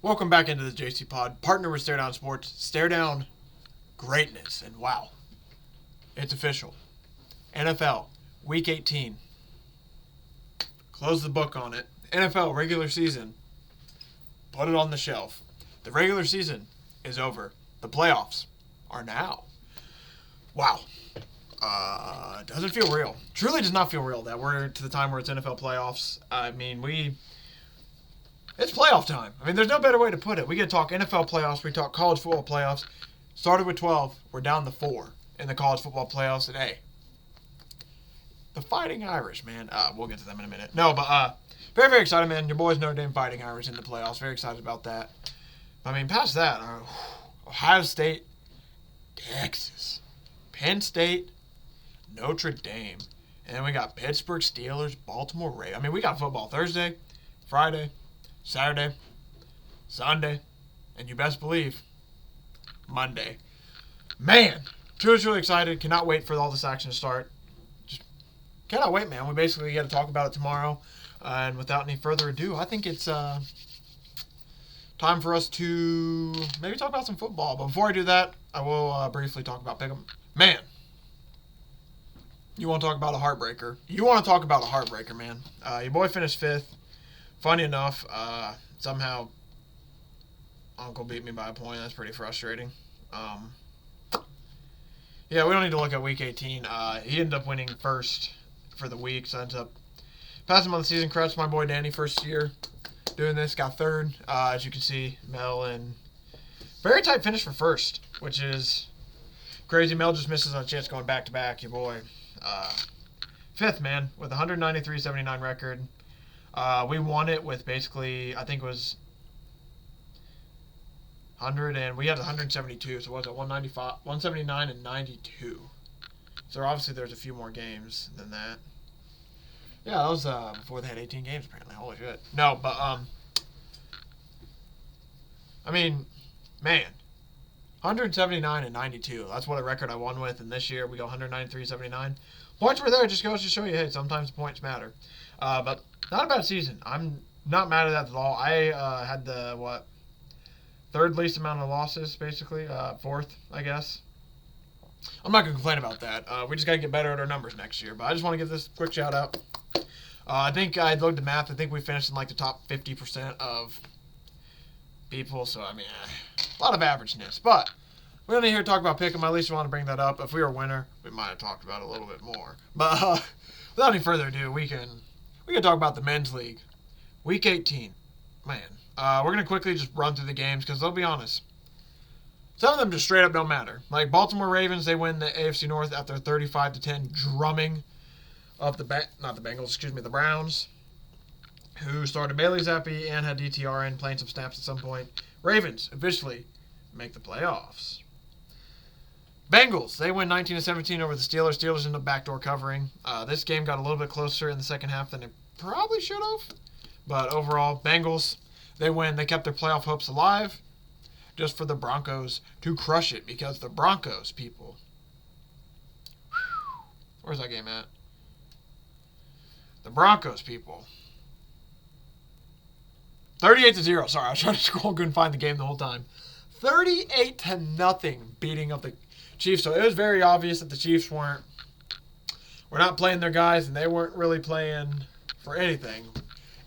Welcome back into the JCPod, partner with Stare Down Sports. Stare Down greatness, and wow, it's official. NFL, Week 18. Close the book on it. NFL, regular season. Put it on the shelf. The regular season is over. The playoffs are now. Wow. Doesn't feel real. Truly does not feel real that we're to the time where it's NFL playoffs. I mean, it's playoff time. I mean, there's no better way to put it. We get to talk NFL playoffs. We talk college football playoffs. Started with 12. We're down to 4 in the college football playoffs. And, hey, the Fighting Irish, man. We'll get to them in a minute. No, but very, very excited, man. Your boys Notre Dame Fighting Irish in the playoffs. Very excited about that. I mean, past that, Ohio State, Texas, Penn State, Notre Dame. And then we got Pittsburgh Steelers, Baltimore Ravens. I mean, we got football Thursday, Friday, Saturday, Sunday, and you best believe, Monday. Man, truly excited. Cannot wait for all this action to start. Just cannot wait, man. We basically got to talk about it tomorrow. And without any further ado, I think it's time for us to maybe talk about some football. But before I do that, I will briefly talk about Pickem. Man, you want to talk about a heartbreaker. You want to talk about a heartbreaker, man. Your boy finished 5th. Funny enough, somehow Uncle beat me by a point. That's pretty frustrating. Yeah, we don't need to look at Week 18. He ended up winning first for the week, so ends up passing him on the season. Congrats to my boy Danny, first year doing this. Got 3rd. As you can see, Mel, and very tight finish for 1st, which is crazy. Mel just misses on a chance going back-to-back. Your boy 5th, man, with a 193-79 record. We won it with basically, I think it was 100, and we had 172, so what was it, 195, 179 and 92. So obviously there's a few more games than that. Yeah, that was before they had 18 games apparently. Holy shit. No, but I mean, man, 179 and 92. That's what a record I won with, and this year we go 193-79. Points were there. Just goes to show you, hey, sometimes points matter. But not a bad season. I'm not mad at that at all. I had the, 3rd least amount of losses, basically. 4th, I guess. I'm not going to complain about that. We just got to get better at our numbers next year. But I just want to give this quick shout out. I think I looked at math. I think we finished in like the top 50% of people. So, I mean, a lot of averageness. But we don't need here to talk about Pickem. I at least want to bring that up. If we were a winner, we might have talked about it a little bit more. But without any further ado, we can talk about the men's league. Week 18. Man, we're going to quickly just run through the games because I'll be honest. Some of them just straight up don't matter. Like Baltimore Ravens, they win the AFC North after 35-10 drumming of the Browns, who started Bailey Zappi and had DTR in playing some snaps at some point. Ravens officially make the playoffs. Bengals, they win 19-17 over the Steelers. Steelers end up backdoor covering. This game got a little bit closer in the second half than it probably should have. But overall, Bengals, they win. They kept their playoff hopes alive just for the Broncos to crush it because the Broncos, people. Where's that game at? The Broncos, people. 38-0. Sorry, I was trying to scroll and couldn't find the game the whole time. 38-0 beating up the Chiefs. So it was very obvious that the Chiefs were not playing their guys, and they weren't really playing for anything.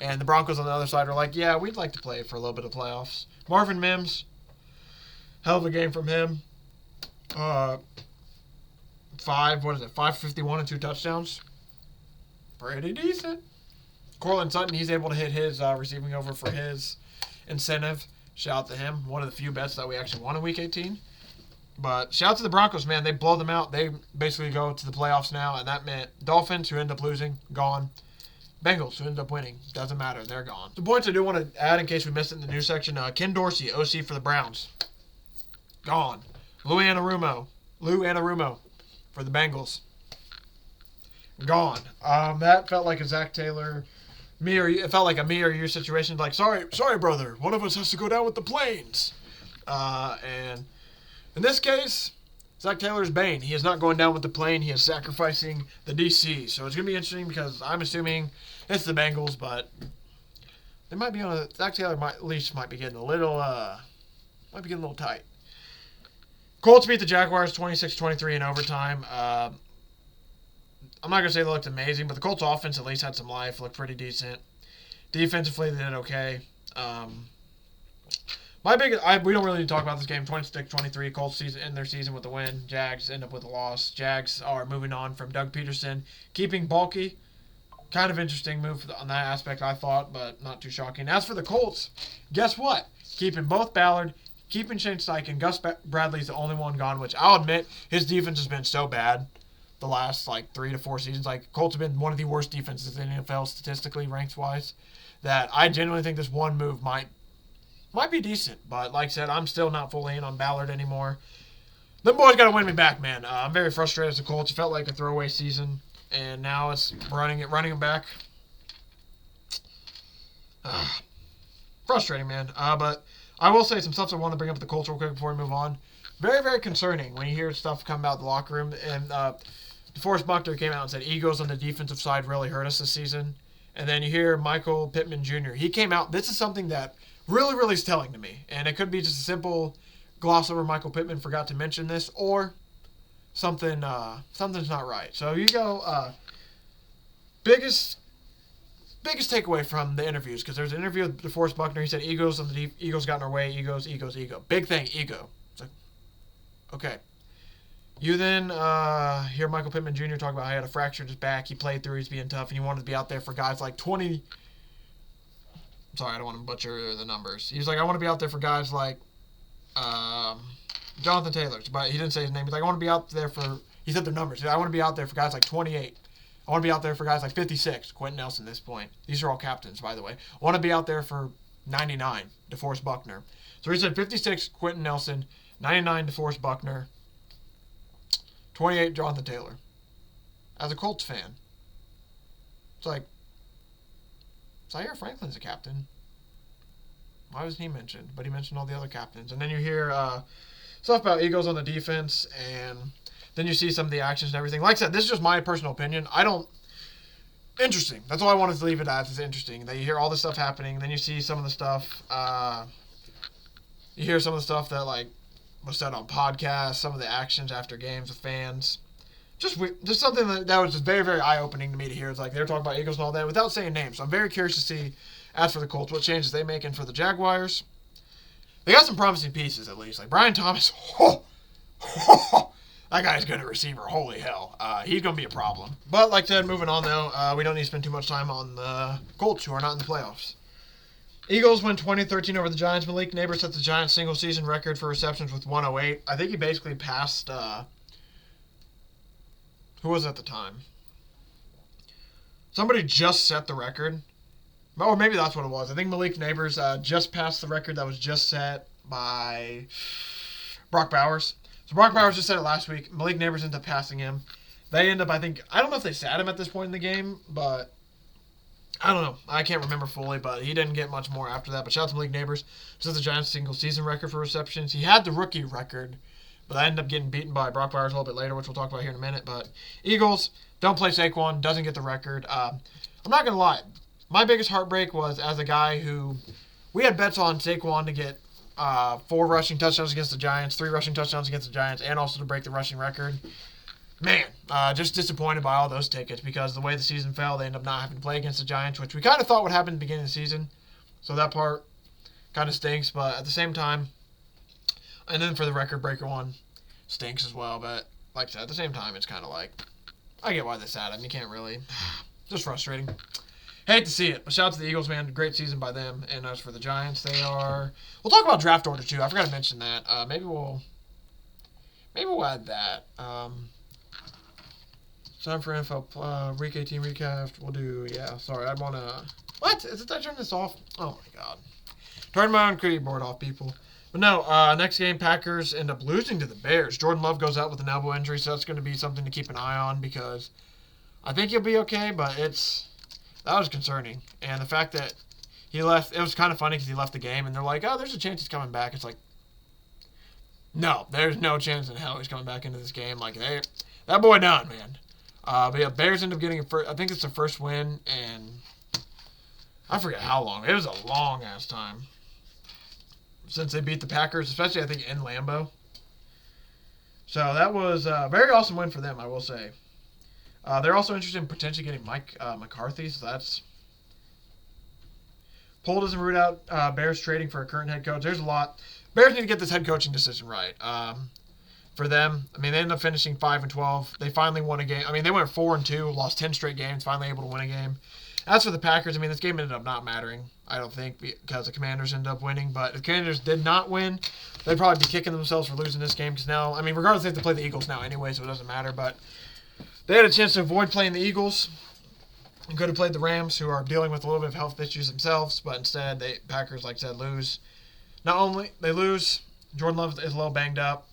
And the Broncos on the other side are like, yeah, we'd like to play for a little bit of playoffs. Marvin Mims, hell of a game from him. 551 and 2 touchdowns. Pretty decent. Cortland Sutton, he's able to hit his receiving over for his incentive. Shout out to him. One of the few bets that we actually won in Week 18. But shout out to the Broncos, man. They blow them out. They basically go to the playoffs now, and that meant Dolphins, who end up losing, gone. Bengals, who end up winning. Doesn't matter. They're gone. The points I do want to add in case we missed it in the news section. Ken Dorsey, OC for the Browns. Gone. Lou Anarumo for the Bengals. Gone. That felt like a Zach Taylor, it felt like a me or you situation. Like, sorry, brother. One of us has to go down with the planes. And in this case, Zach Taylor's Bane. He is not going down with the plane. He is sacrificing the DC. So it's going to be interesting because I'm assuming it's the Bengals, but They might be on a Zach Taylor leash might be getting a little tight. Colts beat the Jaguars 26-23 in overtime. I'm not going to say they looked amazing, but the Colts offense at least had some life, looked pretty decent. Defensively, they did okay. We don't really need to talk about this game. 26-23, Colts end their season with a win. Jags end up with a loss. Jags are moving on from Doug Peterson, keeping Bulky. Kind of interesting move on that aspect, I thought, but not too shocking. As for the Colts, guess what? Keeping both Ballard, keeping Shane Steichen. Gus Bradley's the only one gone, which I'll admit his defense has been so bad the last 3 to 4 seasons. Colts have been one of the worst defenses in the NFL statistically, ranks-wise, that I genuinely think this one move might be decent. But like I said, I'm still not fully in on Ballard anymore. Them boys got to win me back, man. I'm very frustrated as the Colts. It felt like a throwaway season, and now it's running them back. Frustrating, man. But I will say some stuff I want to bring up with the Colts real quick before we move on. Very, very concerning when you hear stuff come out of the locker room. And DeForest Buckner came out and said egos on the defensive side really hurt us this season. And then you hear Michael Pittman Jr. He came out. This is something that really, really is telling to me. And it could be just a simple gloss over Michael Pittman forgot to mention this, or something's not right. So you go, biggest takeaway from the interviews, because there's an interview with DeForest Buckner. He said egos got in our way. Egos. Big thing, ego. It's like, okay. You then hear Michael Pittman Jr. talk about how he had a fracture in his back. He played through. He's being tough, and he wanted to be out there for guys like 20. Sorry, I don't want to butcher the numbers. He's like, I want to be out there for guys like Jonathan Taylor. But he didn't say his name. He's like, I want to be out there for. He said their numbers. I want to be out there for guys like 28. I want to be out there for guys like 56. Quentin Nelson at this point. These are all captains, by the way. I want to be out there for 99. DeForest Buckner. So he said 56, Quentin Nelson. 99, DeForest Buckner. 28, Jonathan Taylor. As a Colts fan, it's like, Zaire Franklin's a captain. Why wasn't he mentioned? But he mentioned all the other captains. And then you hear stuff about egos on the defense, and then you see some of the actions and everything. Like I said, this is just my personal opinion. Interesting. That's all I wanted to leave it as. It's interesting that you hear all this stuff happening. Then you see some of the stuff. You hear some of the stuff that was said on podcasts, some of the actions after games with fans. Just something that was just very, very eye-opening to me to hear. It's like they were talking about Eagles and all that without saying names. So I'm very curious to see, as for the Colts, what changes they make. And for the Jaguars, they got some promising pieces at least. Like Brian Thomas, that guy's good at receiver. Holy hell. He's going to be a problem. But like I said, moving on though, we don't need to spend too much time on the Colts, who are not in the playoffs. Eagles win 20-13 over the Giants. Malik Neighbors set the Giants' single-season record for receptions with 108. I think he basically passed, who was at the time? Somebody just set the record. Or maybe that's what it was. I think Malik Neighbors just passed the record that was just set by Brock Bowers. So Brock Bowers just said it last week. Malik Neighbors ended up passing him. They end up, I don't know if they sat him at this point in the game, but I don't know. I can't remember fully, but he didn't get much more after that. But shout out to Malik Neighbors. This is the Giants' single-season record for receptions. He had the rookie record, but I ended up getting beaten by Brock Bowers a little bit later, which we'll talk about here in a minute. But Eagles don't play Saquon, doesn't get the record. I'm not going to lie. My biggest heartbreak was as a guy who we had bets on Saquon to get 4 rushing touchdowns against the Giants, 3 rushing touchdowns against the Giants, and also to break the rushing record. Man, just disappointed by all those tickets because the way the season fell, they ended up not having to play against the Giants, which we kind of thought would happen at the beginning of the season. So that part kind of stinks, but at the same time, and then for the record breaker one, stinks as well. But like I said, at the same time, it's kind of like, I get why they sat him. You can't really, just frustrating. Hate to see it, but shout out to the Eagles, man. Great season by them. And as for the Giants, we'll talk about draft order too. I forgot to mention that. Maybe we'll add that. Time for info. Week 18 recap. We'll do, sorry, I'd want to... What? Is it that I turn this off? Oh, my God. Turn my own keyboard off, people. But no, next game, Packers end up losing to the Bears. Jordan Love goes out with an elbow injury, so that's going to be something to keep an eye on because I think he'll be okay, but that was concerning. And the fact that he left, it was kind of funny because he left the game, and they're like, oh, there's a chance he's coming back. It's like, no, there's no chance in hell he's coming back into this game. Like, that boy done, man. But yeah, Bears end up getting I think it's their first win, and I forget how long. It was a long-ass time since they beat the Packers, especially, I think, in Lambeau. So that was a very awesome win for them, I will say. They're also interested in potentially getting Mike McCarthy, so that's... Poll doesn't root out Bears trading for a current head coach. There's a lot. Bears need to get this head coaching decision right. For them, I mean, they ended up finishing 5-12. They finally won a game. I mean, they went 4-2, lost 10 straight games, finally able to win a game. As for the Packers, I mean, this game ended up not mattering, I don't think, because the Commanders ended up winning. But if the Commanders did not win, they'd probably be kicking themselves for losing this game. Because now, I mean, regardless, they have to play the Eagles now anyway, so it doesn't matter. But they had a chance to avoid playing the Eagles. And could have played the Rams, who are dealing with a little bit of health issues themselves. But instead, the Packers, like I said, lose. Not only they lose, Jordan Love is a little banged up.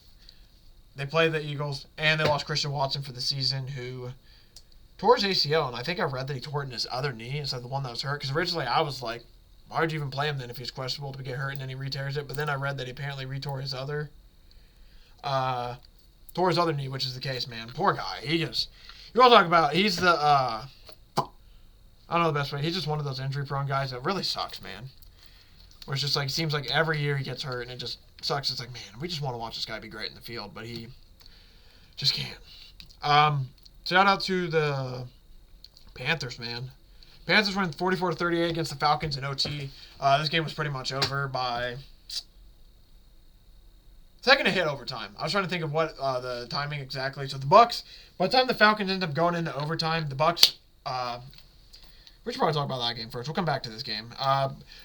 They play the Eagles, and they lost Christian Watson for the season, who tore his ACL, and I think I read that he tore it in his other knee instead of the one that was hurt, because originally I was like, why would you even play him then if he's questionable to get hurt and then he re-tears it? But then I read that he apparently tore his other knee, which is the case, man. Poor guy. You want to talk about, he's the, I don't know the best way, he's just one of those injury-prone guys that really sucks, man. Where it's just like, it seems like every year he gets hurt, and it just sucks. It's like, man, we just want to watch this guy be great in the field, but he just can't. Shout out to the Panthers, man. Panthers win 44-38 against the Falcons in OT. This game was pretty much over by second to hit overtime. I was trying to think of what the timing exactly. So the Bucks, by the time the Falcons end up going into overtime, the Bucks, we should probably talk about that game first. We'll come back to this game.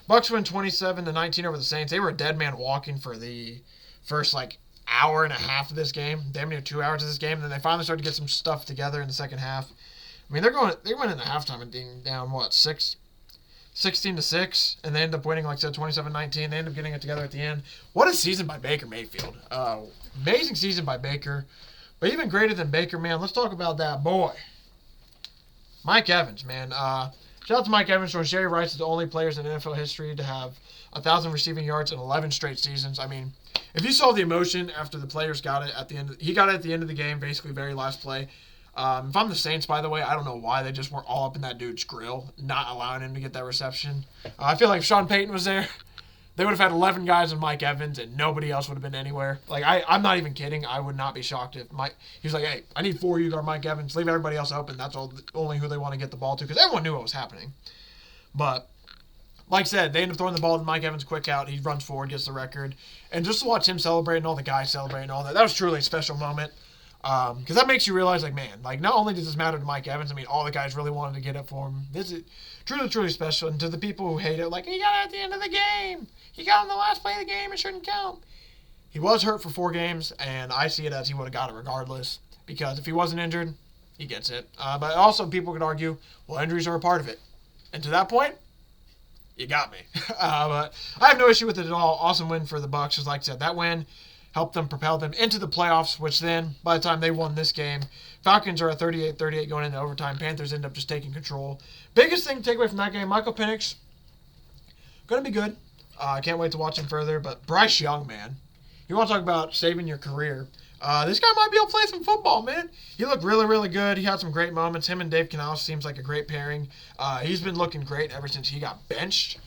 Bucks win 27-19 over the Saints. They were a dead man walking for the first, hour and a half of this game. Damn near 2 hours of this game. And then they finally started to get some stuff together in the second half. I mean, they went into halftime and being down, 16-6, and they end up winning, like I said, 27-19. They end up getting it together at the end. What a season by Baker Mayfield. Amazing season by Baker. But even greater than Baker, man, let's talk about that boy. Mike Evans, man. Shout out to Mike Evans. Jerry Rice is the only players in NFL history to have 1,000 receiving yards in 11 straight seasons. I mean, if you saw the emotion after the players got it at the end, he got it at the end of the game, basically very last play. If I'm the Saints, by the way, I don't know why they just weren't all up in that dude's grill, not allowing him to get that reception. I feel like if Sean Payton was there, they would have had 11 guys on Mike Evans, and nobody else would have been anywhere. I'm not even kidding. I would not be shocked if he was like, hey, I need 4 of you guard Mike Evans. Leave everybody else open. That's only who they want to get the ball to, because everyone knew what was happening. But, like I said, they end up throwing the ball to Mike Evans quick out. He runs forward, gets the record. And just to watch him celebrate and all the guys celebrating and all that was truly a special moment. Because that makes you realize, not only does this matter to Mike Evans, I mean, all the guys really wanted to get up for him. This is truly, truly special. And to the people who hate it, he got it at the end of the game. He got in the last play of the game. It shouldn't count. He was hurt for 4 games, and I see it as he would have got it regardless. Because if he wasn't injured, he gets it. But also, people could argue, well, injuries are a part of it. And to that point, you got me. But I have no issue with it at all. Awesome win for the Bucks. Just like I said, that win helped them propel them into the playoffs, which then, by the time they won this game, Falcons are at 38-38 going into overtime. Panthers end up just taking control. Biggest thing to take away from that game, Michael Penix, going to be good. I can't wait to watch him further. But Bryce Young, man, you want to talk about saving your career. This guy might be able to play some football, man. He looked really, really good. He had some great moments. Him and Dave Canales seems like a great pairing. He's been looking great ever since he got benched.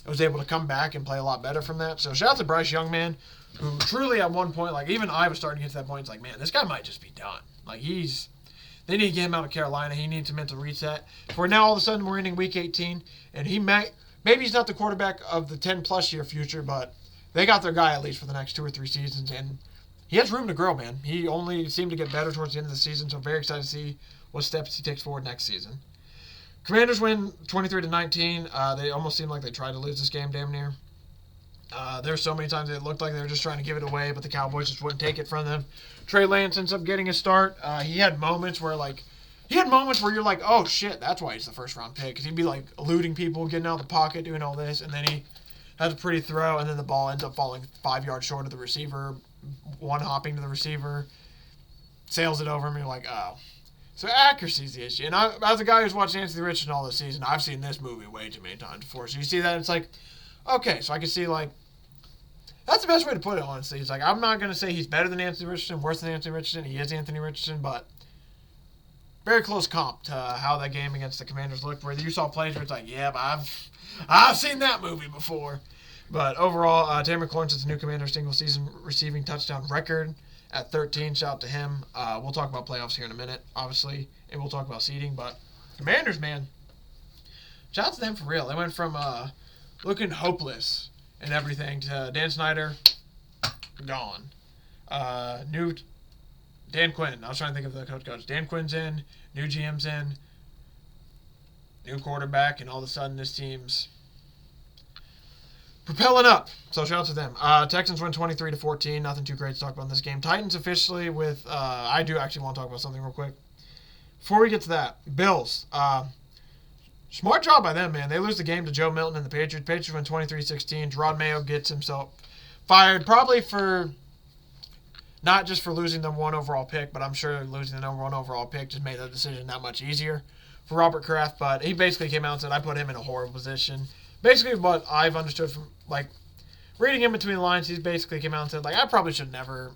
He was able to come back and play a lot better from that. So shout out to Bryce Young, man, who truly at one point, even I was starting to get to that point. It's like, man, this guy might just be done. They need to get him out of Carolina. He needs a mental reset. For now, all of a sudden, we're ending Week 18, and maybe he's not the quarterback of the 10-plus year future, but they got their guy at least for the next 2 or 3 seasons, and he has room to grow, man. He only seemed to get better towards the end of the season, so I'm very excited to see what steps he takes forward next season. Commanders win 23-19. They almost seemed like they tried to lose this game damn near. There's so many times it looked like they were just trying to give it away, but the Cowboys just wouldn't take it from them. Trey Lance ends up getting a start. He had moments where you're like, oh shit, that's why he's the first round pick. Because he'd be eluding people, getting out of the pocket, doing all this, and then he has a pretty throw, and then the ball ends up falling 5 yards short of the receiver, one hopping to the receiver, sails it over him, and you're like, oh. So accuracy's the issue. And as a guy who's watched Anthony Richardson all this season, I've seen this movie way too many times before. So you see that, and it's like, okay, so I can see, that's the best way to put it, honestly. It's I'm not going to say he's better than Anthony Richardson, worse than Anthony Richardson. He is Anthony Richardson, but very close comp to how that game against the Commanders looked, where you saw plays where it's like, yeah, but I've seen that movie before. But overall, Terry McLaurin sets a new Commanders single-season receiving touchdown record at 13. Shout out to him. We'll talk about playoffs here in a minute, obviously, and we'll talk about seeding. But Commanders, man, shout out to them for real. They went from looking hopeless and everything to Dan Snyder, gone. New Dan Quinn. I was trying to think of the coach. Dan Quinn's in. New GM's in. New quarterback, and all of a sudden this team's propelling up. So shout out to them. Texans win 23-14. Nothing too great to talk about in this game. Titans officially with. I do actually want to talk about something real quick. Before we get to that, Bills. Smart job by them, man. They lose the game to Joe Milton and the Patriots. Patriots win 23-16. Gerard Mayo gets himself fired, probably for. Not just for losing the #1 overall pick, but I'm sure losing the #1 overall pick just made that decision that much easier for Robert Kraft. But he basically came out and said, I put him in a horrible position. Basically what I've understood from, reading in between the lines, he basically came out and said, I probably should never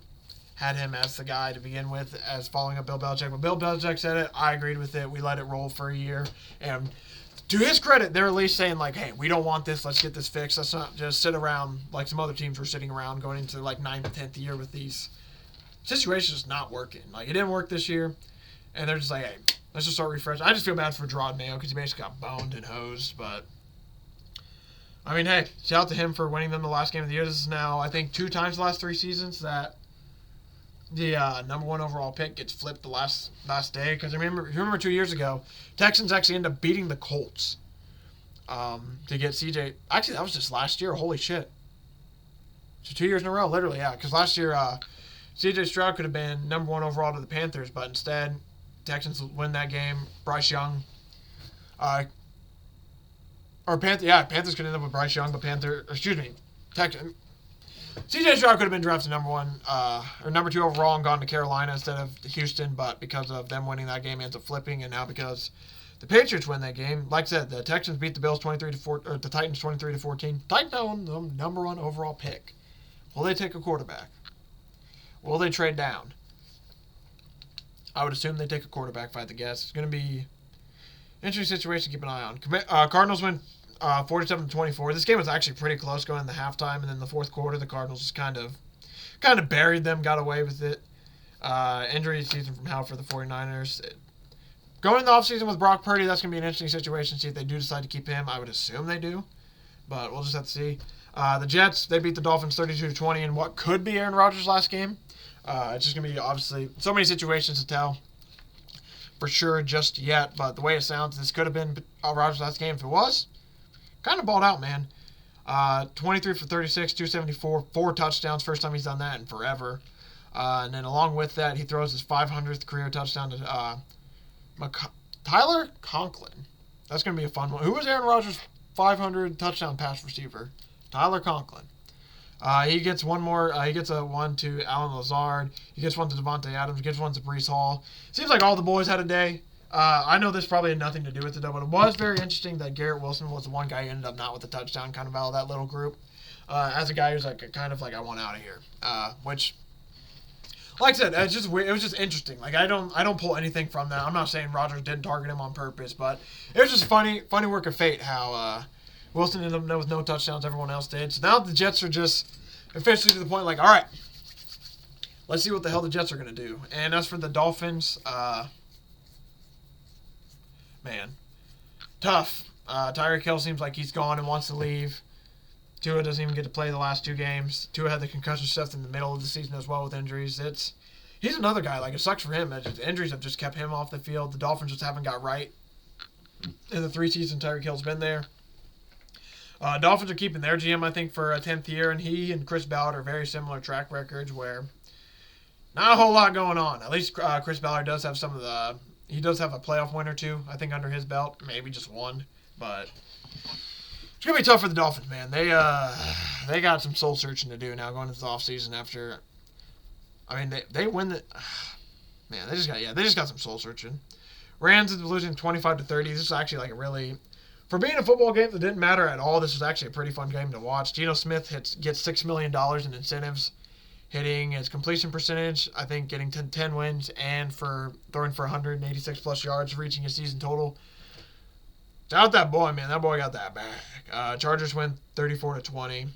had him as the guy to begin with as following up Bill Belichick. But Bill Belichick said it. I agreed with it. We let it roll for a year. And to his credit, they're at least saying, hey, we don't want this. Let's get this fixed. Let's not just sit around like some other teams were sitting around going into 9th, 10th year with these situation's just not working. It didn't work this year, and they're just like, hey, let's just start refreshing. I just feel bad for Gerard Mayo because he basically got boned and hosed, but I mean, hey, shout out to him for winning them the last game of the year. This is now, I think, 2 times the last 3 seasons that the #1 overall pick gets flipped the last day. Because remember 2 years ago, Texans actually ended up beating the Colts to get CJ. Actually, that was just last year. Holy shit. So 2 years in a row, literally, yeah. Because last year, C.J. Stroud could have been #1 overall to the Panthers, but instead, Texans win that game. Bryce Young, Panthers could end up with Bryce Young, but Texans. C.J. Stroud could have been drafted #1 or #2 overall and gone to Carolina instead of Houston, but because of them winning that game, it ends up flipping, and now because the Patriots win that game, like I said, the Texans beat the Bills 23-4, or the Titans 23-14. Titans own the #1 overall pick. Will they take a quarterback? Will they trade down? I would assume they take a quarterback if I had to guess. It's going to be an interesting situation to keep an eye on. Cardinals win 47-24. This game was actually pretty close going into halftime, and then the fourth quarter, the Cardinals just kind of buried them, got away with it. Injury season from hell for the 49ers. Going into the offseason with Brock Purdy, that's going to be an interesting situation. See if they do decide to keep him. I would assume they do, but we'll just have to see. The Jets, they beat the Dolphins 32-20 in what could be Aaron Rodgers' last game. It's just going to be, obviously, so many situations to tell for sure just yet. But the way it sounds, this could have been Rodgers' last game. If it was, kind of balled out, man. 23 for 36, 274, 4 touchdowns. First time he's done that in forever. And then along with that, he throws his 500th career touchdown to Tyler Conklin. That's going to be a fun one. Who was Aaron Rodgers' 500 touchdown pass receiver? Tyler Conklin. He gets one more. He gets a one to Alan Lazard. He gets one to Devontae Adams. He gets one to Breece Hall. Seems like all the boys had a day. I know this probably had nothing to do with it, though, but it was very interesting that Garrett Wilson was the one guy who ended up not with the touchdown, kind of out of that little group. As a guy who's I want out of here. Which, like I said, it's just weird. It was just interesting. I don't pull anything from that. I'm not saying Rodgers didn't target him on purpose, but it was just funny work of fate how Wilson ended up with no touchdowns. Everyone else did. So now the Jets are just officially to the point all right, let's see what the hell the Jets are going to do. And as for the Dolphins, man, tough. Tyreek Hill seems like he's gone and wants to leave. Tua doesn't even get to play the last 2 games. Tua had the concussion stuff in the middle of the season as well with injuries. He's another guy. It sucks for him. Injuries have just kept him off the field. The Dolphins just haven't got right in the 3 seasons Tyreek Hill's been there. Dolphins are keeping their GM, I think, for a 10th year, and he and Chris Ballard are very similar track records where not a whole lot going on. At least Chris Ballard does have he does have a playoff win or 2, I think, under his belt. Maybe just 1, but it's going to be tough for the Dolphins, man. They got some soul searching to do now going into the offseason after, they win the, man, they just got some soul searching. Rams is losing 25-30. This is actually a really, for being a football game that didn't matter at all, this was actually a pretty fun game to watch. Geno Smith gets $6 million in incentives. hitting his completion percentage, I think getting 10 wins and for throwing for 186 plus yards, reaching his season total. Shout out that boy, man. That boy got that back. Chargers win 34-20.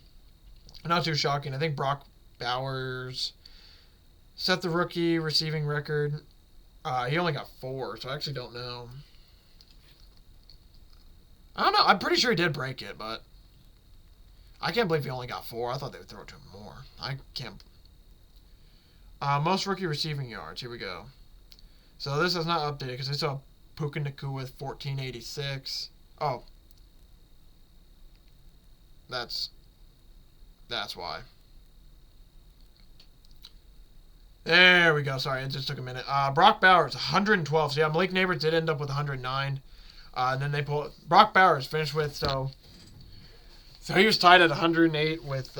Not too shocking. I think Brock Bowers set the rookie receiving record. He only got 4, so I actually don't know. I don't know. I'm pretty sure he did break it, but I can't believe he only got 4. I thought they would throw it to him more. I can't. Most rookie receiving yards. Here we go. So this is not updated because I saw Puka Nacua with 1486. Oh. That's why. There we go. Sorry, it just took a minute. Brock Bowers, 112. So yeah, Malik Neighbors did end up with 109. And then they pulled Brock Bowers finished with so he was tied at 108 with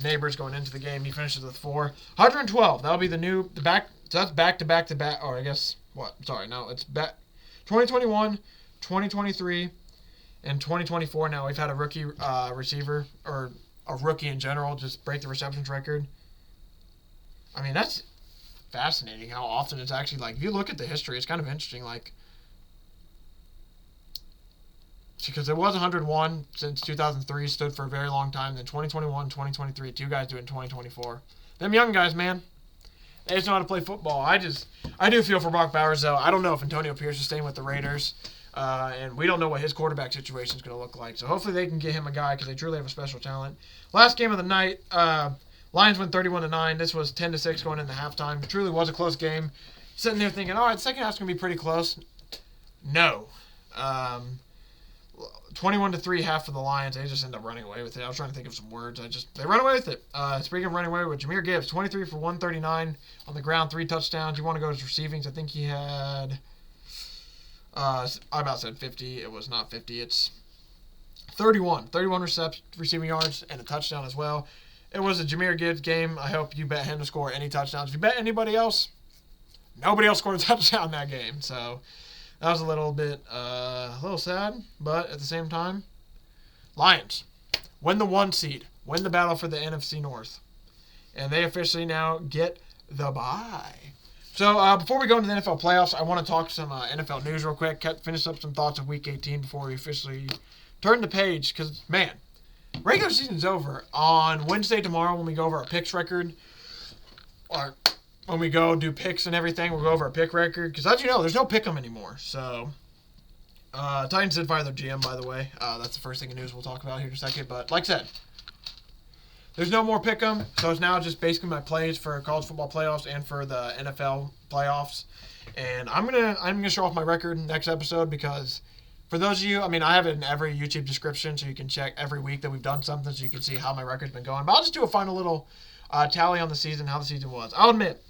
Neighbors going into the game. He finishes with 4. 112. That'll be the back. So that's back to back to back. Or I guess what? Sorry, no, it's back. 2021, 2023, and 2024. Now we've had a rookie receiver or a rookie in general just break the receptions record. I mean, that's fascinating how often it's actually like, if you look at the history, it's kind of interesting. Like, because it was 101 since 2003, stood for a very long time. Then 2021, 2023, 2 guys do it in 2024. Them young guys, man, they just know how to play football. I do feel for Brock Bowers, though. I don't know if Antonio Pierce is staying with the Raiders. And we don't know what his quarterback situation is going to look like. So hopefully they can get him a guy because they truly have a special talent. Last game of the night, Lions win 31-9. This was 10-6 going into halftime. It truly was a close game. Sitting there thinking, all right, the second half's going to be pretty close. No. 21-3 half for the Lions. They just end up running away with it. I was trying to think of some words. They run away with it. Speaking of running away with Jahmyr Gibbs, 23 for 139 on the ground, 3 touchdowns. You want to go to his receivings? I think he had, I about said 50. It was not 50. It's 31 receiving yards and a touchdown as well. It was a Jahmyr Gibbs game. I hope you bet him to score any touchdowns. If you bet anybody else, nobody else scored a touchdown in that game. So that was a little bit, a little sad, but at the same time, Lions win the 1 seed, win the battle for the NFC North, and they officially now get the bye. So before we go into the NFL playoffs, I want to talk some NFL news real quick, finish up some thoughts of Week 18 before we officially turn the page, because, man, regular season's over. On Wednesday tomorrow when we go over our picks record, or when we go do picks and everything, we'll go over our pick record. Because as you know, there's no Pickem anymore. So, Titans did fire their GM, by the way. That's the first thing in news we'll talk about here in a second. But like I said, there's no more Pickem. So it's now just basically my plays for college football playoffs and for the NFL playoffs. And I'm gonna show off my record next episode because for those of you, I mean, I have it in every YouTube description, so you can check every week that we've done something, so you can see how my record's been going. But I'll just do a final little tally on the season, how the season was. I'll admit,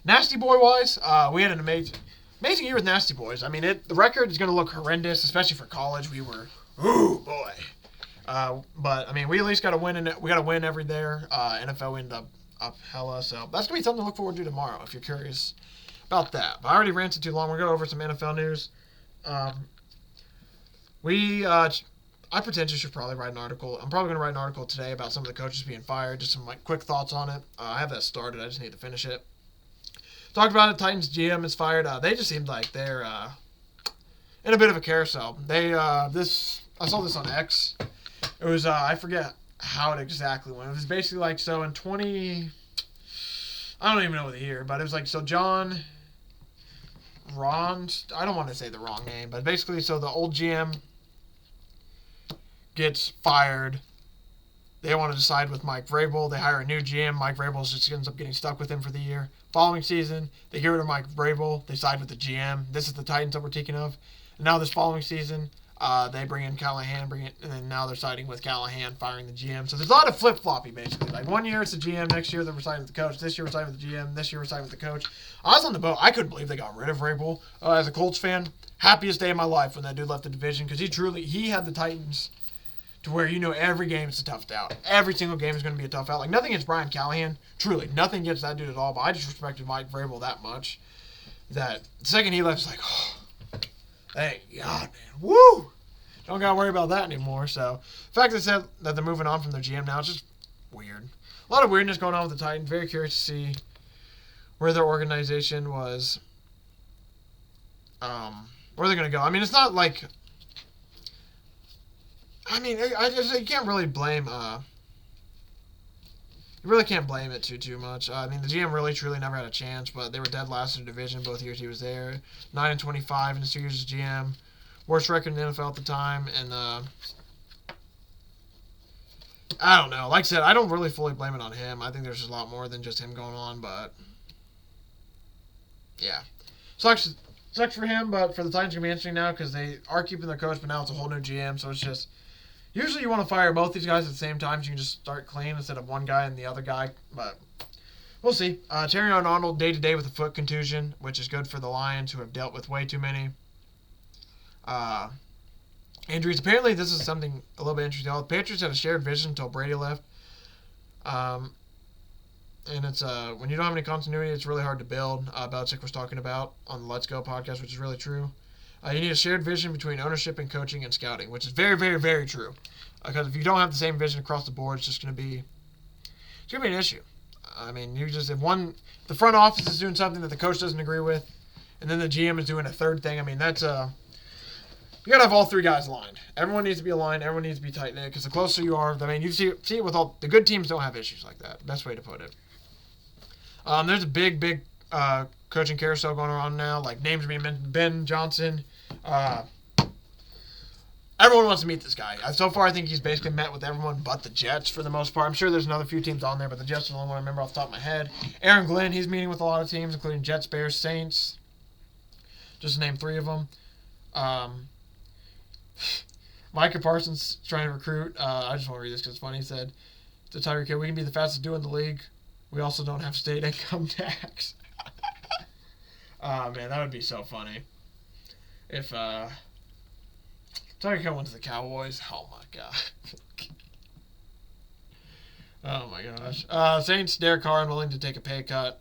Nasty Boy-wise, we had an amazing year with Nasty Boys. I mean, the record is going to look horrendous, especially for college. We were, ooh, boy. But, I mean, we at least got to win, we got to win every there. NFL ended up hella, so that's going to be something to look forward to tomorrow, if you're curious about that. But I already ranted too long. We're going to go over some NFL news. I potentially should probably write an article. I'm probably going to write an article today about some of the coaches being fired. Just some quick thoughts on it. I have that started. I just need to finish it. Talked about it. Titans GM is fired. They just seemed like they're in a bit of a carousel. I saw this on X. It was I forget how it exactly went. It was basically like so in 20. I don't even know the year, but it was like so Ron. I don't want to say the wrong name, but basically so the old GM gets fired. They want to decide with Mike Vrabel. They hire a new GM. Mike Vrabel just ends up getting stuck with him for the year. Following season, they get rid of Mike Vrabel. They side with the GM. This is the Titans that we're speaking of. And now this following season, they bring in Callahan, and then now they're siding with Callahan, firing the GM. So there's a lot of flip-floppy, basically. Like, one year it's the GM, next year they're siding with the coach, this year we're siding with the GM, this year we're siding with the coach. I was on the boat. I couldn't believe they got rid of Vrabel. As a Colts fan, happiest day of my life when that dude left the division, because he had the Titans to where every game is a tough out. Every single game is going to be a tough out. Like, nothing against Brian Callahan. Truly, nothing against that dude at all, but I just respected Mike Vrabel that much that the second he left, it's like, oh, thank God, man. Woo! Don't got to worry about that anymore. So, the fact that they're moving on from their GM now, it's just weird. a lot of weirdness going on with the Titans. Very curious to see where their organization was, where they're going to go. I mean, it's not like, I mean, you can't really blame, you really can't blame it too much. I mean, the GM really truly never had a chance, but they were dead last in the division both years he was there. 9-25 in his 2 years as GM. Worst record in the NFL at the time, and I don't know. Like I said, I don't really fully blame it on him. I think there's just a lot more than just him going on, but yeah. Sucks for him, but for the Titans, it's going to be interesting now because they are keeping their coach, but now it's a whole new GM, so it's just, usually you want to fire both these guys at the same time so you can just start clean instead of one guy and the other guy, but we'll see. Terry Arnold day-to-day with a foot contusion, which is good for the Lions, who have dealt with way too many injuries. Apparently, this is something a little bit interesting. The Patriots had a shared vision until Brady left. And it's when you don't have any continuity, it's really hard to build. Belichick was talking about on the Let's Go podcast, which is really true. You need a shared vision between ownership and coaching and scouting, which is very, very, very true. Because if you don't have the same vision across the board, it's going to be an issue. I mean, if the front office is doing something that the coach doesn't agree with, and then the GM is doing a third thing. I mean, that's you got to have all three guys aligned. Everyone needs to be aligned. Everyone needs to be tight-knit, because the closer you are, I mean, you see it with all the good teams don't have issues like that. Best way to put it. There's a big coaching carousel going on now. Like, names being mentioned, Ben Johnson. Everyone wants to meet this guy. So far, I think he's basically met with everyone but the Jets for the most part. I'm sure there's another few teams on there, but the Jets are the only one I remember off the top of my head. Aaron Glenn, he's meeting with a lot of teams, including Jets, Bears, Saints. Just to name 3 of them. Micah Parsons trying to recruit. I just want to read this because it's funny. He said to Tyreek Hill, "We can be the fastest duo in the league. We also don't have state income tax." Oh, man, that would be so funny. If Tyreek Hill went to the Cowboys. Oh, my God. Oh, my gosh. Saints, Derek Carr, I'm willing to take a pay cut.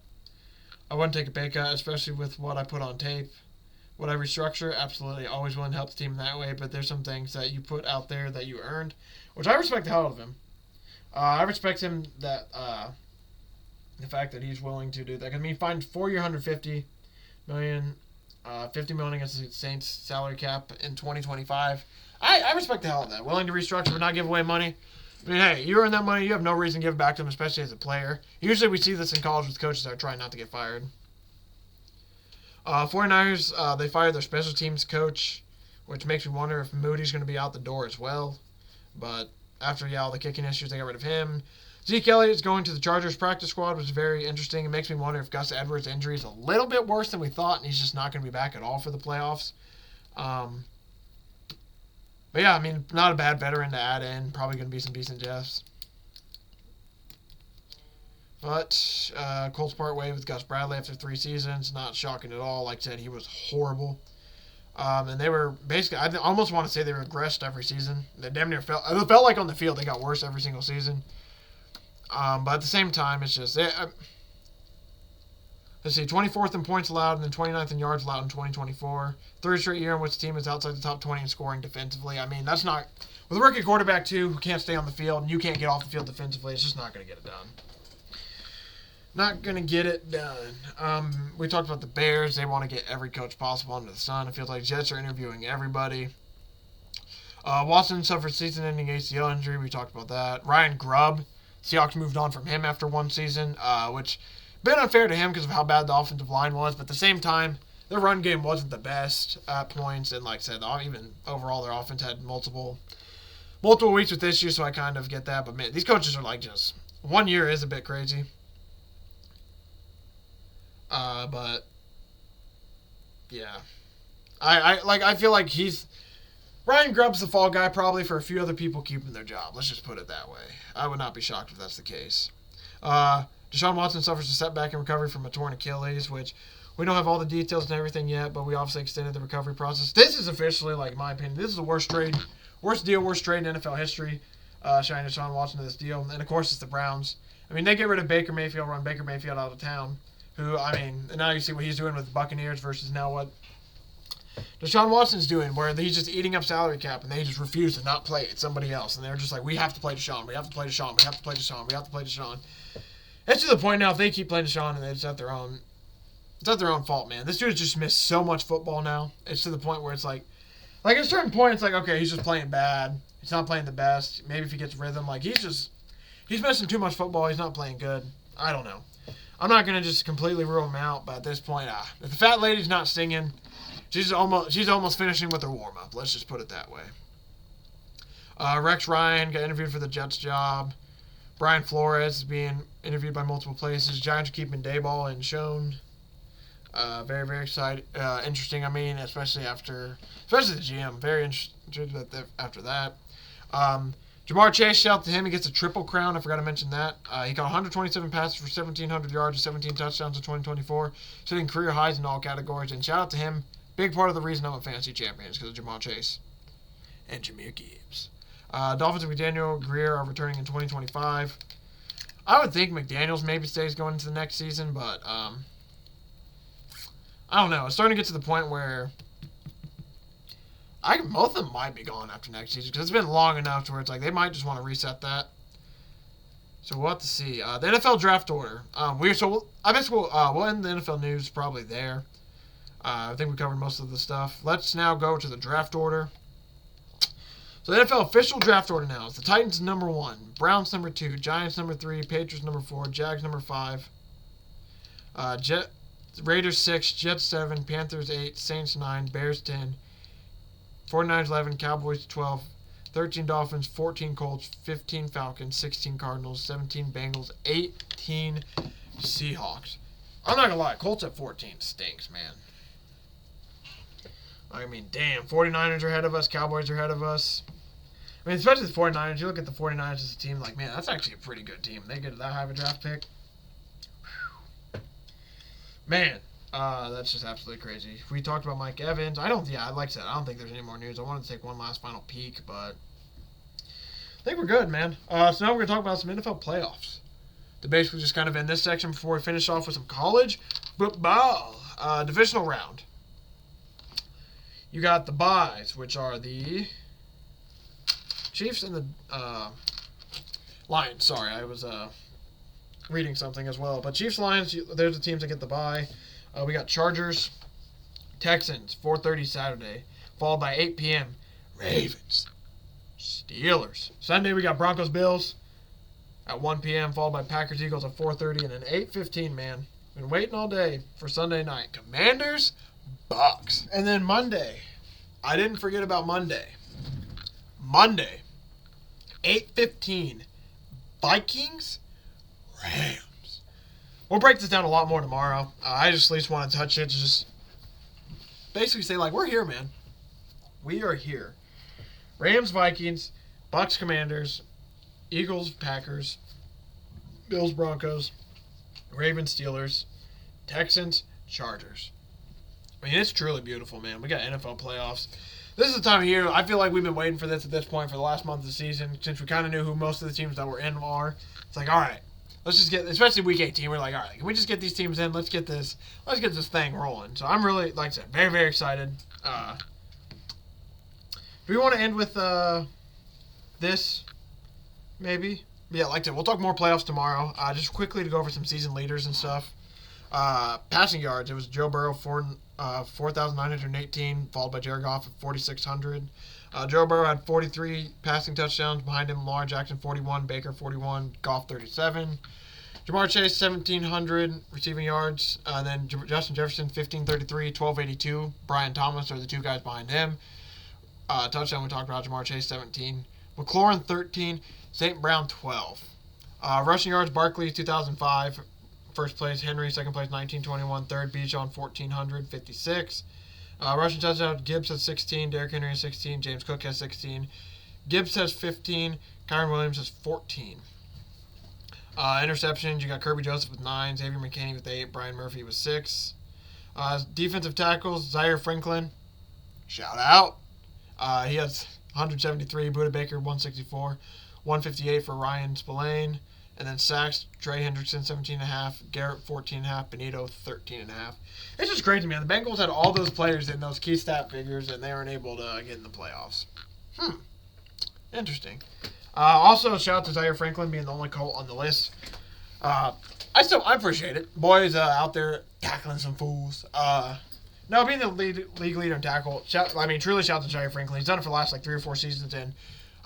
I wouldn't take a pay cut, especially with what I put on tape. Would I restructure? Absolutely. Always willing to help the team in that way, but there's some things that you put out there that you earned, which I respect the hell out of him. I respect him that the fact that he's willing to do that. I mean, find 4-year, $150 million, $50 million against the Saints salary cap in 2025. I respect the hell out of that. Willing to restructure but not give away money. I mean, hey, you earn that money. You have no reason to give it back to them, especially as a player. Usually we see this in college with coaches that are trying not to get fired. 49ers, they fired their special teams coach, which makes me wonder if Moody's going to be out the door as well. But after, all the kicking issues, they got rid of him. Zeke Elliott's going to the Chargers practice squad, which is very interesting. It makes me wonder if Gus Edwards' injury is a little bit worse than we thought, and he's just not going to be back at all for the playoffs. But yeah, I mean, not a bad veteran to add in. Probably going to be some decent Jeffs. But Colts part way with Gus Bradley after 3 seasons. Not shocking at all. Like I said, he was horrible. And they were basically, I almost want to say they regressed every season. They damn near it felt like on the field they got worse every single season. But at the same time, it's just, let's see, 24th in points allowed and then 29th in yards allowed in 2024. 3rd straight year in which the team is outside the top 20 in scoring defensively. I mean, that's not, with a rookie quarterback too who can't stay on the field and you can't get off the field defensively, it's just not going to get it done. Not going to get it done. We talked about the Bears. They want to get every coach possible under the sun. It feels like Jets are interviewing everybody. Watson suffered season-ending ACL injury. We talked about that. Ryan Grubb, Seahawks moved on from him after 1 season, which been unfair to him because of how bad the offensive line was. But at the same time, their run game wasn't the best at points. And like I said, even overall, their offense had multiple weeks with issues, so I kind of get that. But man, these coaches are like just 1 year is a bit crazy. But yeah, I feel like Ryan Grubb's the fall guy probably for a few other people keeping their job. Let's just put it that way. I would not be shocked if that's the case. Deshaun Watson suffers a setback in recovery from a torn Achilles, which we don't have all the details and everything yet, but we obviously extended the recovery process. This is officially, like, in my opinion, this is the worst trade in NFL history, signing Deshaun Watson to this deal. And of course, it's the Browns. I mean, they get rid of Baker Mayfield, run Baker Mayfield out of town. Who, I mean, and now you see what he's doing with the Buccaneers versus now what Deshaun Watson's doing, where he's just eating up salary cap and they just refuse to not play it somebody else. And they're just like, we have to play Deshaun. We have to play Deshaun. We have to play Deshaun. We have to play Deshaun. It's to the point now, if they keep playing Deshaun, and it's at their own fault, man. This dude has just missed so much football now. It's to the point where it's like at a certain point, it's like, okay, he's just playing bad. He's not playing the best. Maybe if he gets rhythm, like he's missing too much football. He's not playing good. I don't know. I'm not going to just completely rule him out, but at this point, if the fat lady's not singing, she's almost finishing with her warm-up. Let's just put it that way. Rex Ryan got interviewed for the Jets job. Brian Flores is being interviewed by multiple places. Giants are keeping Dayball and Schoen. Very, very excited. Interesting, I mean, especially the GM. Very interested after that. Jamar Chase, shout out to him. He gets a triple crown. I forgot to mention that. He got 127 passes for 1,700 yards and 17 touchdowns in 2024, setting career highs in all categories. And shout out to him. Big part of the reason I'm a fantasy champion is because of Jamar Chase and Jahmyr Gibbs. Dolphins and McDaniel Greer are returning in 2025. I would think McDaniels maybe stays going into the next season, but I don't know. It's starting to get to the point where both of them might be gone after next season because it's been long enough to where it's like they might just want to reset that. So we'll have to see. The NFL draft order. We'll end the NFL news probably there. I think we covered most of the stuff. Let's now go to the draft order. So the NFL official draft order now is the Titans number 1, Browns number 2, Giants number 3, Patriots number 4, Jags number 5, Raiders 6, Jets 7, Panthers 8, Saints 9, Bears 10, 49ers 11, Cowboys 12, 13 Dolphins, 14 Colts, 15 Falcons, 16 Cardinals, 17 Bengals, 18 Seahawks. I'm not going to lie, Colts at 14 stinks, man. I mean, damn, 49ers are ahead of us, Cowboys are ahead of us. I mean, especially the 49ers. You look at the 49ers as a team, like, man, that's actually a pretty good team. They get that high of a draft pick. Whew. Man, that's just absolutely crazy. We talked about Mike Evans. Like I said, I don't think there's any more news. I wanted to take one last final peek, but I think we're good, man. So now we're going to talk about some NFL playoffs. To basically just kind of end this section before we finish off with some college football. Divisional round. You got the byes, which are the Chiefs and the Lions. Sorry, I was reading something as well. But Chiefs, Lions, there's the teams that get the bye. We got Chargers, Texans, 4:30 Saturday, followed by 8 p.m. Ravens, Steelers. Sunday we got Broncos, Bills at 1 p.m., followed by Packers, Eagles at 4:30, and then 8:15. Man, been waiting all day for Sunday night. Commanders, Bucks, and then Monday. I didn't forget about Monday. Monday, 8:15, Vikings, Rams. We'll break this down a lot more tomorrow. I just at least want to touch it to just basically say, like, we're here, man. We are here. Rams, Vikings, Bucks, Commanders, Eagles, Packers, Bills, Broncos, Ravens, Steelers, Texans, Chargers. I mean, it's truly beautiful, man. We got NFL playoffs. This is the time of year, I feel like we've been waiting for this at this point for the last month of the season, since we kind of knew who most of the teams that were in are. It's like, all right, let's just get, especially Week 18, we're like, all right, can we just get these teams in? Let's get this thing rolling. So I'm really, like I said, very, very excited. Do we want to end with this, maybe? Yeah, like I said, we'll talk more playoffs tomorrow. Just quickly to go over some season leaders and stuff. Passing yards, it was Joe Burrow, 4,918, followed by Jared Goff at 4,600. Joe Burrow had 43 passing touchdowns. Behind him, Lamar Jackson, 41, Baker, 41, Goff, 37. Jamar Chase, 1,700 receiving yards. Then Justin Jefferson, 1,533, 1,282. Brian Thomas are the two guys behind him. Touchdown, we talked about Jamar Chase, 17. McLaurin, 13. St. Brown, 12. Rushing yards, Barkley, 2,005. First place, Henry. Second place, 1921. Third, Bijan, 1,456. Rushing touchdown, Gibbs has 16. Derrick Henry has 16. James Cook has 16. Gibbs has 15. Kyron Williams has 14. Interceptions, you got Kirby Joseph with 9. Xavier McKinney with 8. Brian Murphy with 6. Defensive tackles, Zaire Franklin. Shout out. He has 173. Buda Baker, 164. 158 for Ryan Spillane. And then sacks, Trey Hendrickson, 17.5, Garrett, 14.5, Benito, 13.5. It's just crazy, man. The Bengals had all those players in those key stat figures, and they weren't able to get in the playoffs. Interesting. Also, shout out to Zaire Franklin being the only Colt on the list. I appreciate it. Boys out there tackling some fools. No, being the league leader in tackle. Truly shout out to Zaire Franklin. He's done it for the last 3 or 4 seasons, and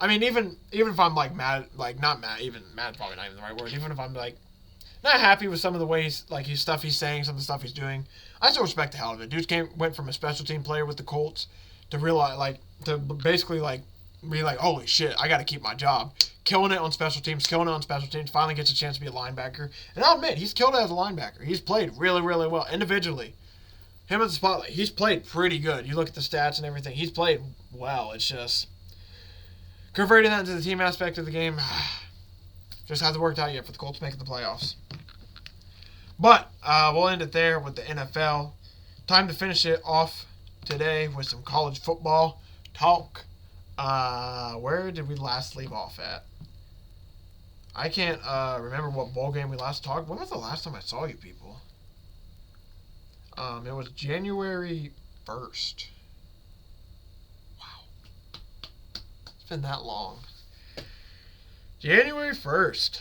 even if I'm mad, not mad, even mad's probably not even the right word. Even if I'm not happy with some of the ways stuff he's saying, some of the stuff he's doing, I still respect the hell of it. Dude went from a special team player with the Colts to realize to basically be holy shit, I got to keep my job. Killing it on special teams, finally gets a chance to be a linebacker. And I'll admit, he's killed it as a linebacker. He's played really, really well individually. Him as a spotlight, he's played pretty good. You look at the stats and everything, he's played well. It's just converting that into the team aspect of the game just hasn't worked out yet for the Colts making the playoffs. But we'll end it there with the NFL. Time to finish it off today with some college football talk. Where did we last leave off at? I can't remember what bowl game we last talked. When was the last time I saw you people? It was January 1st. Wow. It's been that long. January 1st.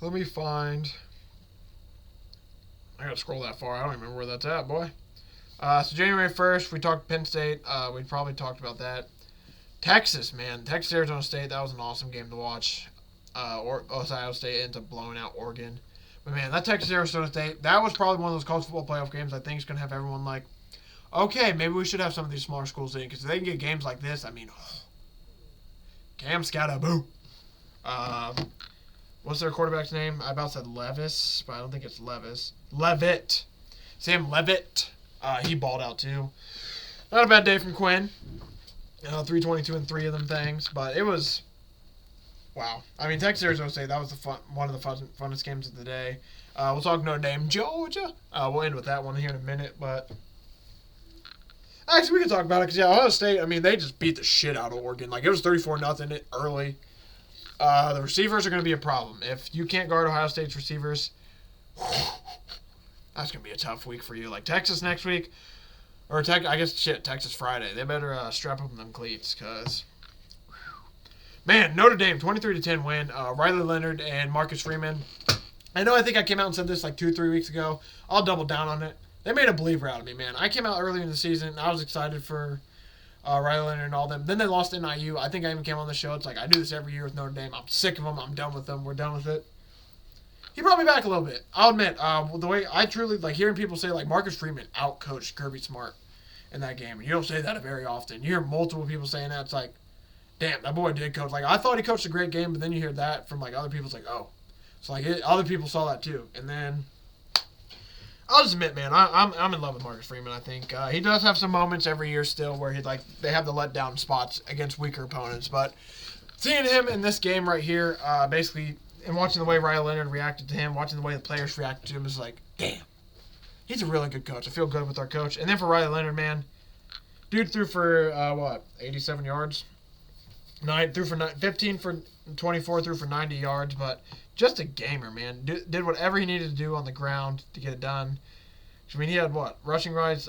Let me find. I gotta scroll that far. I don't remember where that's at, boy. So January 1st, we talked Penn State. We probably talked about that. Texas, man. Texas-Arizona State, that was an awesome game to watch. Ohio State ends up blowing out Oregon. But, man, that Texas-Arizona State, that was probably one of those college football playoff games I think is going to have everyone okay, maybe we should have some of these smaller schools in. Because if they can get games like this, Cam Scatterboo. What's their quarterback's name? I about said Levis, but I don't think it's Levis. Levitt. Sam Levitt. He balled out too. Not a bad day from Quinn. 322 and 3 of them things, but it was wow. Texas Arizona State, that was one of the funnest games of the day. We'll talk Notre Dame, Georgia. We'll end with that one here in a minute, but actually we can talk about it because Ohio State. They just beat the shit out of Oregon. It was 34-0 early. The receivers are going to be a problem if you can't guard Ohio State's receivers. That's going to be a tough week for you. Texas next week, or Texas Friday. They better strap up them cleats because, man, Notre Dame, 23-10 win. Riley Leonard and Marcus Freeman. I think I came out and said this 2-3 weeks ago. I'll double down on it. They made a believer out of me, man. I came out early in the season. I was excited for Riley Leonard and all them. Then they lost to NIU. I think I even came on the show. It's I do this every year with Notre Dame. I'm sick of them. I'm done with them. We're done with it. He brought me back a little bit. I'll admit, the way I truly hearing people say Marcus Freeman out-coached Kirby Smart in that game. And you don't say that very often. You hear multiple people saying that. It's damn, that boy did coach. I thought he coached a great game, but then you hear that from other people. It's oh, so other people saw that too. And then I'll just admit, man, I'm in love with Marcus Freeman. I think he does have some moments every year still where they have the letdown spots against weaker opponents. But seeing him in this game right here, basically. And watching the way Riley Leonard reacted to him, watching the way the players reacted to him is damn. He's a really good coach. I feel good with our coach. And then for Riley Leonard, man, dude threw for, 87 yards? 15 for 24, threw for 90 yards. But just a gamer, man. Did whatever he needed to do on the ground to get it done. He had, rushing rights,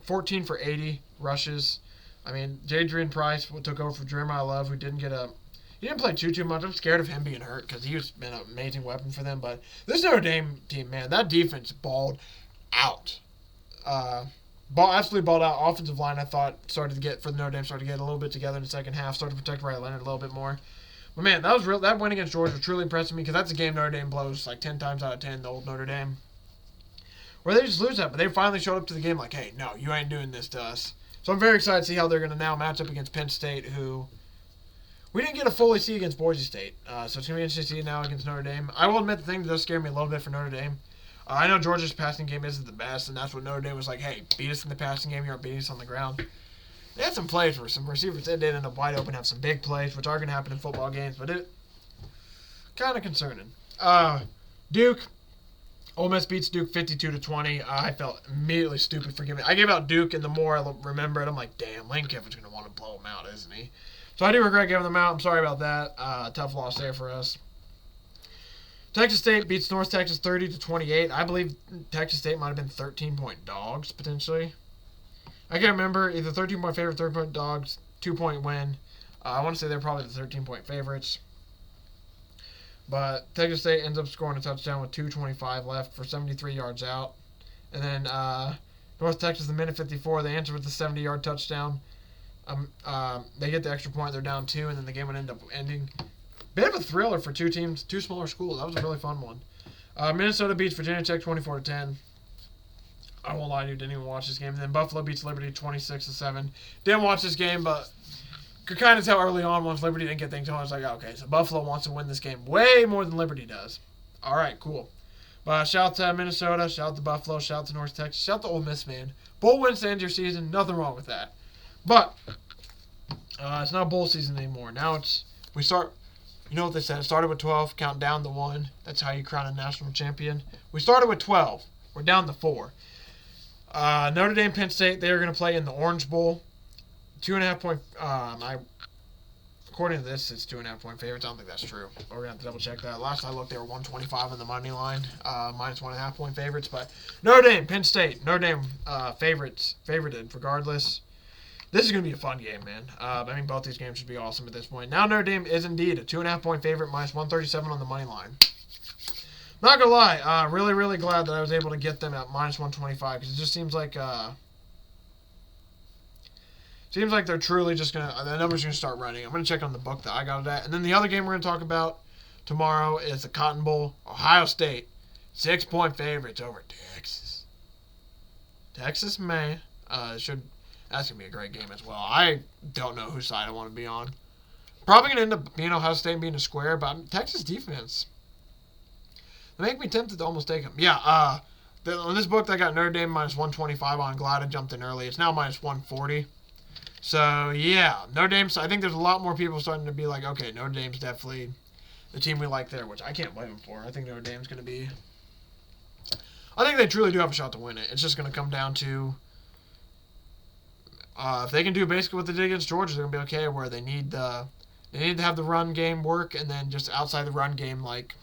14 for 80 rushes. Jadrian Price took over for Jeremiah Love, who didn't get He didn't play too much. I'm scared of him being hurt because he's been an amazing weapon for them. But this Notre Dame team, man, that defense balled out. Absolutely balled out. Offensive line, I thought, started to get a little bit together in the second half. Started to protect Riley Leonard a little bit more. But, man, that was real. That win against Georgia was truly impressing me because that's a game Notre Dame blows 10 times out of 10, the old Notre Dame. Where they just lose that. But they finally showed up to the game hey, no, you ain't doing this to us. So I'm very excited to see how they're going to now match up against Penn State, who we didn't get to fully see against Boise State. So it's going to be interesting to see now against Notre Dame. I will admit the thing that does scare me a little bit for Notre Dame. I know Georgia's passing game isn't the best, and that's what Notre Dame was hey, beat us in the passing game. You aren't beating us on the ground. They had some plays where some receivers did end up wide open, have some big plays, which are going to happen in football games, but it kind of concerning. Duke. Ole Miss beats Duke 52-20. I felt immediately stupid for giving. I gave out Duke, and the more I remember it, I'm damn, Lane Kiffin's going to want to blow him out, isn't he? So I do regret giving them out. I'm sorry about that. Tough loss there for us. Texas State beats North Texas 30-28. I believe Texas State might have been 13-point dogs, potentially. I can't remember. Either 13-point favorite, 30-point dogs, 2-point win. I want to say they're probably the 13-point favorites. But Texas State ends up scoring a touchdown with 2:25 left for 73 yards out. And then North Texas, the minute 54, they answer with the 70-yard touchdown. They get the extra point. They're down 2, and then the game would end up ending. Bit of a thriller for two teams, two smaller schools. That was a really fun one. Minnesota beats Virginia Tech 24-10. I won't lie to you, didn't even watch this game. And then Buffalo beats Liberty 26-7. Didn't watch this game, but could kind of tell early on once Liberty didn't get things going. I was like, okay, so Buffalo wants to win this game way more than Liberty does. All right, cool. But shout out to Minnesota, shout out to Buffalo, shout out to North Texas, shout out to Ole Miss, man. Bowl wins to end your season, nothing wrong with that. But it's not bowl season anymore. Now we start. You know what they said? It started with 12, count down to 1. That's how you crown a national champion. We started with 12. We're down to 4. Notre Dame, Penn State, they are going to play in the Orange Bowl. 2.5 point. According to this, it's 2.5 point favorites. I don't think that's true. We're going to have to double check that. Last I looked, they were 125 on the money line, minus 1.5 point favorites. But Notre Dame, Penn State, Notre Dame favorited regardless. This is going to be a fun game, man. I mean, both these games should be awesome at this point. Now Notre Dame is indeed a 2.5 point favorite, minus 137 on the money line. Not going to lie, really, really glad that I was able to get them at minus 125 because it just seems like they're truly just going to, the numbers are going to start running. I'm going to check on the book that I got it at. And then the other game we're going to talk about tomorrow is the Cotton Bowl. Ohio State, 6-point favorites over Texas. Texas, man, that's going to be a great game as well. I don't know whose side I want to be on. Probably going to end up being Ohio State being a square, but Texas defense, they make me tempted to almost take them. Yeah, on this book, I got Notre Dame minus 125 on. Glad I jumped in early. It's now minus 140. So, yeah, Notre Dame, I think there's a lot more people starting to be like, okay, Notre Dame's definitely the team we like there, which I can't blame them for. I think Notre Dame's going to be, I think they truly do have a shot to win it. It's just going to come down to, if they can do basically what they did against Georgia, they're going to be okay, where they need to have the run game work, and then just outside the run game, like,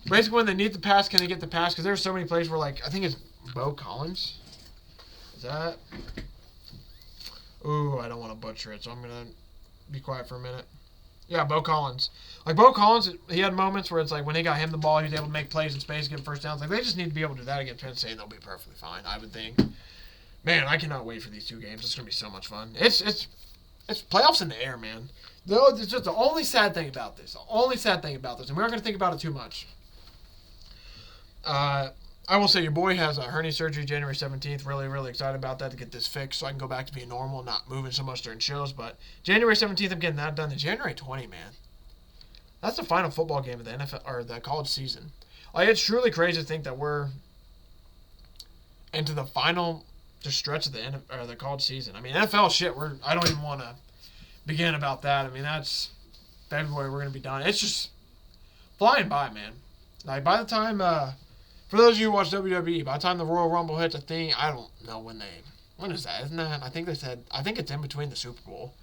basically when they need the pass, can they get the pass? Because there's so many plays where, like, I think it's Bo Collins. Is that? Ooh, I don't want to butcher it, so I'm going to be quiet for a minute. Yeah, Bo Collins. Like, Bo Collins, he had moments where it's like when they got him the ball, he was able to make plays in space, get first downs. Like, they just need to be able to do that against Penn State, and they'll be perfectly fine, I would think. Man, I cannot wait for these two games. It's going to be so much fun. It's playoffs in the air, man. It's just the only sad thing about this. And we're not going to think about it too much. I will say your boy has a hernia surgery January 17th. Really, really excited about that to get this fixed so I can go back to being normal, not moving so much during shows. But January 17th, I'm getting that done. Then January 20, man. That's the final football game of the NFL or the college season. Like, it's truly crazy to think that we're into the final just stretch of the college season. I mean, NFL shit. I don't even want to begin about that. I mean, that's February. We're gonna be done. It's just flying by, man. Like, by the time, for those of you who watch WWE, by the time the Royal Rumble hits, I don't know when is that? Isn't that? I think it's in between the Super Bowl.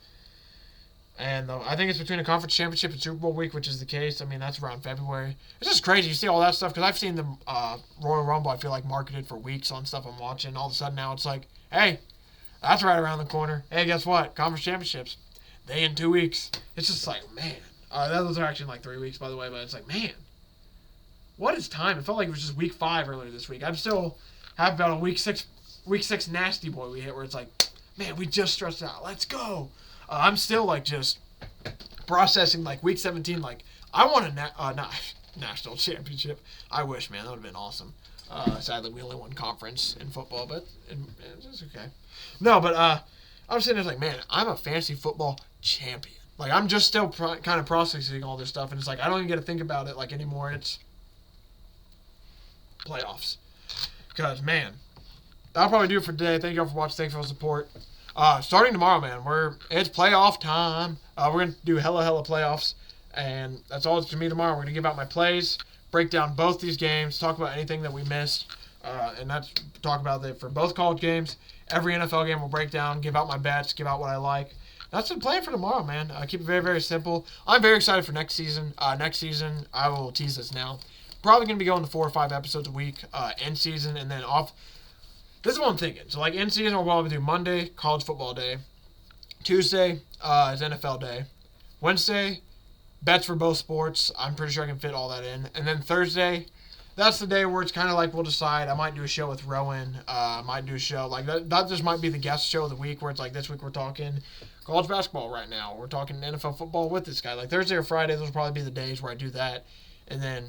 And I think it's between a conference championship and Super Bowl week, which is the case. I mean, that's around February. It's just crazy. You see all that stuff, because I've seen the Royal Rumble, I feel like, marketed for weeks on stuff I'm watching. All of a sudden now it's like, hey, that's right around the corner. Hey, guess what? Conference championships. They in 2 weeks. It's just like, man. Those are actually in like 3 weeks, by the way, but it's like, man. What is time? It felt like it was just week 5 earlier this week. I'm still have about a week six nasty boy we hit where it's like, man, we just stretched out. Let's go. I'm still like just processing like week 17. Like, I want a national championship. I wish, man. That would have been awesome. Sadly, we only won conference in football, but it's okay. No, but I'm sitting there like, man, I'm a fantasy football champion. Like, I'm just still kind of processing all this stuff, and it's like I don't even get to think about it like anymore. It's playoffs. Because, man, that'll probably do it for today. Thank you all for watching. Thanks for all the support. Starting tomorrow, man, it's playoff time. We're going to do hella playoffs. And that's all it's to me tomorrow. We're going to give out my plays, break down both these games, talk about anything that we missed. And that's talk about it for both college games. Every NFL game we'll break down, give out my bets, give out what I like. that's the plan for tomorrow, man. Keep it very, very simple. I'm very excited for next season. Next season, I will tease this now. Probably going to be going to 4 or 5 episodes a week end season, and then off. This is what I'm thinking. So, like, end season, we'll probably do Monday, college football day. Tuesday is NFL day. Wednesday, bets for both sports. I'm pretty sure I can fit all that in. And then Thursday, that's the day where it's kind of like we'll decide. I might do a show with Rowan. I might do a show. Like, that just might be the guest show of the week where it's like this week we're talking college basketball right now. We're talking NFL football with this guy. Like, Thursday or Friday, those will probably be the days where I do that. And then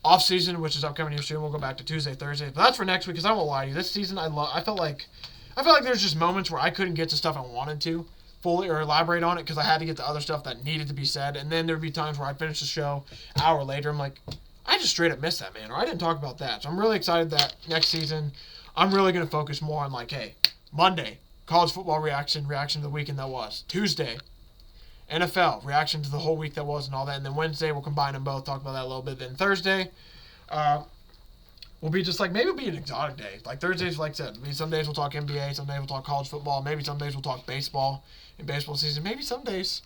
off season, which is upcoming here soon, we'll go back to Tuesday, Thursday. But that's for next week because I won't lie to you. This season, I felt like there's just moments where I couldn't get to stuff I wanted to fully or elaborate on it because I had to get to other stuff that needed to be said. And then there'd be times where I'd finish the show an hour later. I'm like, I just straight up missed that, man, or I didn't talk about that. So I'm really excited that next season I'm really going to focus more on, like, hey, Monday, college football reaction to the weekend that was. Tuesday, NFL, reaction to the whole week that was and all that. And then Wednesday, we'll combine them both, talk about that a little bit. Then Thursday, will be just like, maybe it'll be an exotic day. Like Thursdays, like I said, maybe some days we'll talk NBA, some days we'll talk college football, maybe some days we'll talk baseball in baseball season. Maybe some days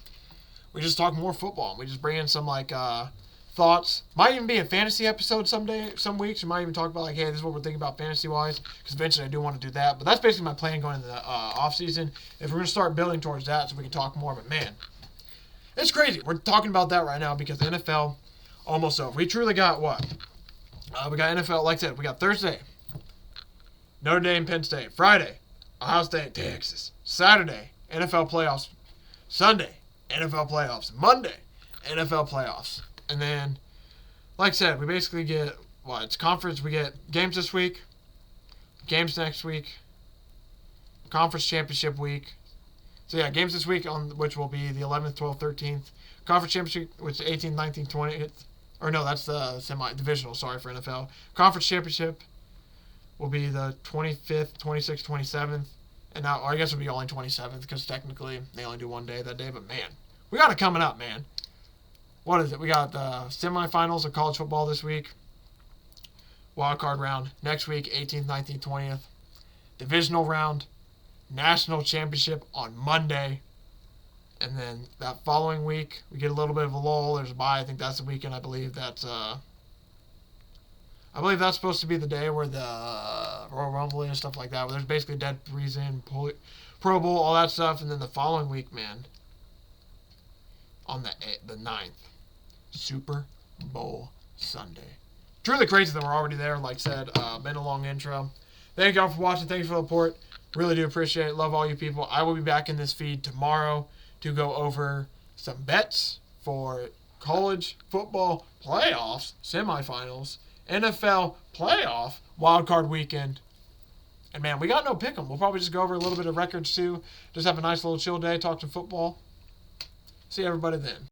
we just talk more football and we just bring in some like thoughts. Might even be a fantasy episode some weeks. We might even talk about like, hey, this is what we're thinking about fantasy wise, because eventually I do want to do that. But that's basically my plan going into the off season. If we're gonna start building towards that, so we can talk more. But man, it's crazy. We're talking about that right now because the NFL almost over. We truly got what? We got NFL, like I said, we got Thursday, Notre Dame, Penn State. Friday, Ohio State, Texas. Saturday, NFL playoffs. Sunday, NFL playoffs. Monday, NFL playoffs. And then, like I said, we basically get, it's conference. We get games this week, games next week, conference championship week. So, yeah, games this week, on which will be the 11th, 12th, 13th. Conference championship, which is 18th, 19th, 20th. Or no, that's the semi-divisional, sorry, for NFL. Conference championship will be the 25th, 26th, 27th. And now, I guess it'll be only 27th because technically they only do one day that day. But, man, we got it coming up, man. What is it? We got the semifinals of college football this week. Wild card round next week, 18th, 19th, 20th. Divisional round. National championship on Monday. And then that following week, we get a little bit of a lull. There's a bye. I think that's the weekend. I believe that's supposed to be the day where the Royal Rumble and stuff like that. Where there's basically dead reason, Pro Bowl, all that stuff. And then the following week, man, on the 9th, Super Bowl Sunday. Truly crazy that we're already there. Like I said, been a long intro. Thank y'all for watching. Thanks for the support. Really do appreciate it. Love all you people. I will be back in this feed tomorrow to go over some bets for college football playoffs, semifinals, NFL playoff, wildcard weekend. And, man, we got no Pickem. We'll probably just go over a little bit of records, too. Just have a nice little chill day, talk some football. See everybody then.